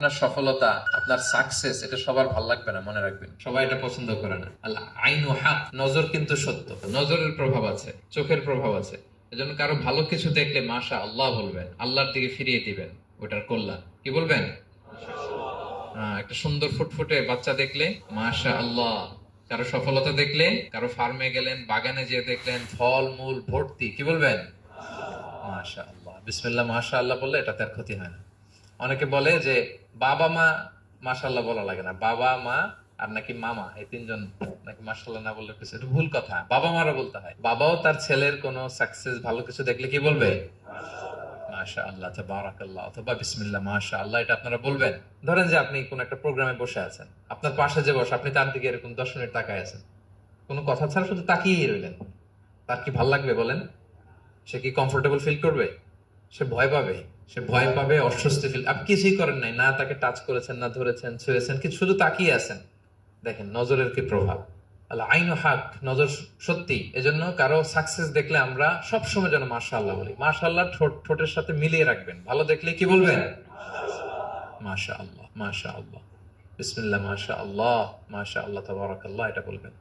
আপনার সফলতা, আপনার সাকসেস, এটা সবার ভালো লাগবে না, মনে রাখবেন। সবাই এটা পছন্দ করে না। আল আইনু হক, নজর কিন্তু সত্য। নজরের প্রভাব আছে, চোখের প্রভাব আছে। এজন্য কারো ভালো কিছু দেখলে মাশা আল্লাহ বলবেন, আল্লাহর দিকে ফিরিয়ে দিবেন ওটার কল্যাণ। কি বলবেন? একটা সুন্দর ফুটফুটে বাচ্চা দেখলে মাশা আল্লাহ। কারো সফলতা দেখলে, কারো ফার্মে গেলেন, বাগানে যেয়ে দেখলেন ফল মূল ভর্তি, কি বলবেন? মাশা আল্লাহ, বিসমিল্লাহ মাশা আল্লাহ বললে এটাতে আর ক্ষতি হয় না। অনেকে বলে যে বাবা মা মাশাআল্লাহ বলা লাগে না, বাবা মা আর নাকি মামা, এই তিনজন নাকি মাশাআল্লাহ না বললে কিছু, এটা ভুল কথা। বাবা মারা বলতে হয়। বাবাও তার ছেলের কোনো সাকসেস, ভালো কিছু দেখলে কি বলবে? মাশাআল্লাহ, তাবারাকাল্লাহ, অথবা বিসমিল্লাহ মাশাআল্লাহ, এটা আপনারা বলবেন। ধরেন যে আপনি কোন একটা প্রোগ্রামে বসে আছেন, আপনার পাশে যে বসে, আপনি তার দিকে এরকম 10 মিনিট তাকায় আছেন, কোনো কথা ছাড়া শুধু তাকিয়েই রইলেন। তার কি ভাল লাগবে বলেন? সে কি কমফোর্টেবল ফিল করবে? সে ভয় পাবে। সে ভয় পাবে, অস্বস্তি ফিল। আপনি কিছুই করেন নাই, না তাকে টাচ করেছেন, না ধরেছেন, ছুঁয়েছেন, কিন্তু শুধু তাকিয়ে আছেন। দেখেন নজরের কি প্রভাব। আল্লাহ আইনু হক, নজর সত্যি। এজন্য কারো সাকসেস দেখলে আমরা সবসময় যেন মাশাআল্লাহ বলি। মাশাআল্লাহ ঠোঁটের সাথে মিলিয়ে রাখবেন। ভালো দেখলে কি বলবেন? মাশাআল্লাহ, মাশাআল্লাহ, বিসমিল্লাহ মাশাআল্লাহ, মাশাআল্লাহ, তাবারাকাল্লাহ, এটা বলবেন।